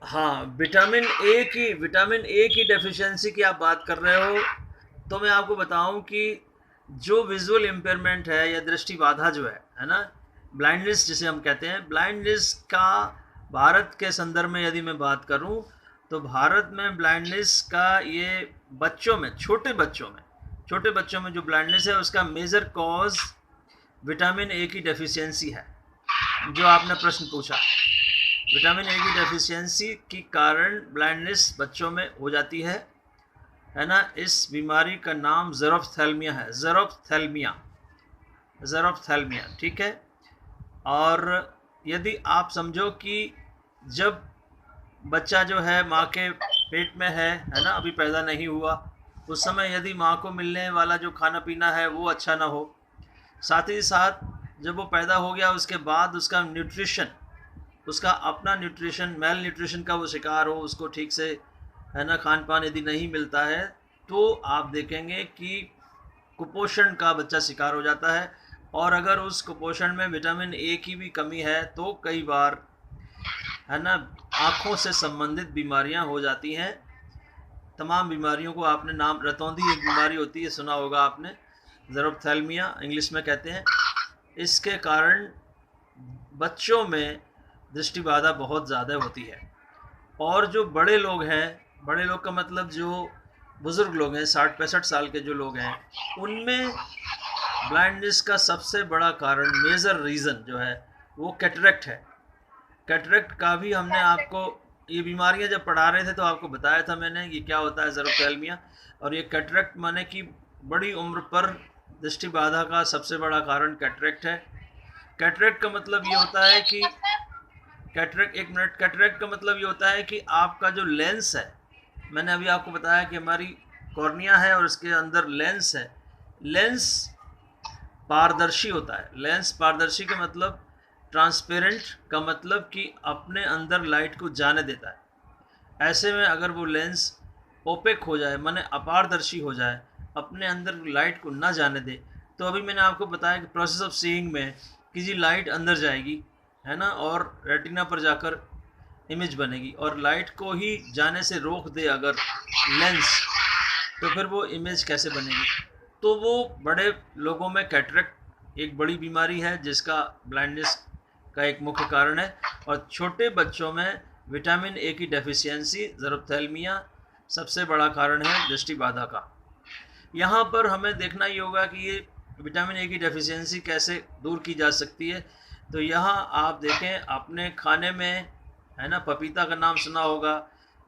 हाँ, vitamin A की deficiency की आप बात कर रहे हो, तो मैं आपको बताऊं कि जो विजुअल इम्पेयरमेंट है या दृष्टि बाधा जो है ना, ब्लाइंडनेस जिसे हम कहते हैं, ब्लाइंडनेस का भारत के संदर्भ में यदि मैं बात करूं, तो भारत में ब्लाइंडनेस का ये छोटे बच्चों में जो ब्लाइंडनेस है उसका मेजर कॉज विटामिन ए की डेफिशिएंसी है। जो आपने प्रश्न पूछा, विटामिन ए की डेफिशिएंसी के कारण ब्लाइंडनेस बच्चों में हो जाती है ना। इस बीमारी का नाम ज़ेरोफ्थेल्मिया है, ज़ेरोफ्थेल्मिया, ठीक है। और यदि आप समझो कि जब बच्चा जो है माँ के पेट में है ना, अभी पैदा नहीं हुआ, उस समय यदि माँ को मिलने वाला जो खाना पीना है वो अच्छा ना हो, साथ ही साथ जब वो पैदा हो गया उसके बाद उसका न्यूट्रिशन, उसका अपना न्यूट्रिशन, मेल न्यूट्रिशन का वो शिकार हो, उसको ठीक से है ना खान पान यदि नहीं मिलता है, तो आप देखेंगे कि कुपोषण का बच्चा शिकार हो जाता है। और अगर उस कुपोषण में विटामिन ए की भी कमी है तो कई बार है ना आँखों से संबंधित बीमारियां हो जाती हैं। तमाम बीमारियों को आपने नाम, रतौंधी एक बीमारी होती है, सुना होगा आपने, ज़ेरोफ्थेल्मिया इंग्लिश में कहते हैं। इसके कारण बच्चों में दृष्टि बाधा बहुत ज़्यादा होती है। और जो बड़े लोग हैं, बड़े लोग का मतलब जो बुज़ुर्ग लोग हैं, 60-65 साल के जो लोग हैं, उनमें ब्लाइंडनेस का सबसे बड़ा कारण, मेजर रीज़न जो है वो कैटरेक्ट है। कैटरेक्ट का भी हमने आपको, ये बीमारियां जब पढ़ा रहे थे तो आपको बताया था मैंने ये क्या होता है, ज़ेरोफ्थेल्मिया। और ये कैटरेक्ट माने कि बड़ी उम्र पर दृष्टि बाधा का सबसे बड़ा कारण कैटरेक्ट है। कैटरेक्ट का मतलब ये होता है कि कैटरेक्ट का मतलब ये होता है कि आपका जो लेंस है, मैंने अभी आपको बताया कि हमारी कॉर्निया है और उसके अंदर लेंस है। लेंस पारदर्शी होता है। लेंस पारदर्शी का मतलब, ट्रांसपेरेंट का मतलब कि अपने अंदर लाइट को जाने देता है। ऐसे में अगर वो लेंस ओपेक हो जाए, माने अपारदर्शी हो जाए, अपने अंदर लाइट को ना जाने दे, तो अभी मैंने आपको बताया कि प्रोसेस ऑफ सीइंग में किसी लाइट अंदर जाएगी है ना, और रेटिना पर जाकर इमेज बनेगी, और लाइट को ही जाने से रोक दे अगर लेंस, तो फिर वो इमेज कैसे बनेगी। तो वो बड़े लोगों में कैटरेक्ट एक बड़ी बीमारी है जिसका ब्लाइंडनेस का एक मुख्य कारण है। और छोटे बच्चों में विटामिन ए की डेफिशिएंसी, ज़ेरोफ्थेल्मिया, सबसे बड़ा कारण है दृष्टि बाधा का। यहाँ पर हमें देखना ही होगा कि ये विटामिन ए की डेफिशिएंसी कैसे दूर की जा सकती है। तो यहाँ आप देखें अपने खाने में, है ना, पपीता का नाम सुना होगा,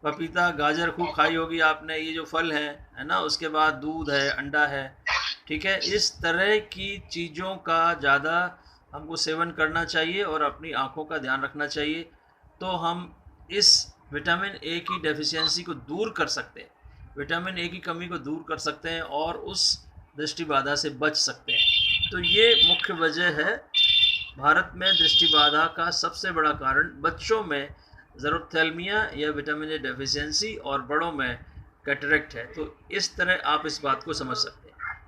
पपीता, गाजर खूब खाई होगी आपने, ये जो फल हैं है ना, उसके बाद दूध है, अंडा है, ठीक है। इस तरह की चीज़ों का ज़्यादा हमको सेवन करना चाहिए और अपनी आँखों का ध्यान रखना चाहिए। तो हम इस विटामिन ए की डेफिशिएंसी को दूर कर सकते हैं, विटामिन ए की कमी को दूर कर सकते हैं और उस दृष्टि बाधा से बच सकते हैं। तो ये मुख्य वजह है भारत में दृष्टि बाधा का सबसे बड़ा कारण बच्चों में ज़ेरोफ्थेल्मिया या विटामिन ए डेफिशिएंसी, और बड़ों में कैटरेक्ट है। तो इस तरह आप इस बात को समझ सकते हैं।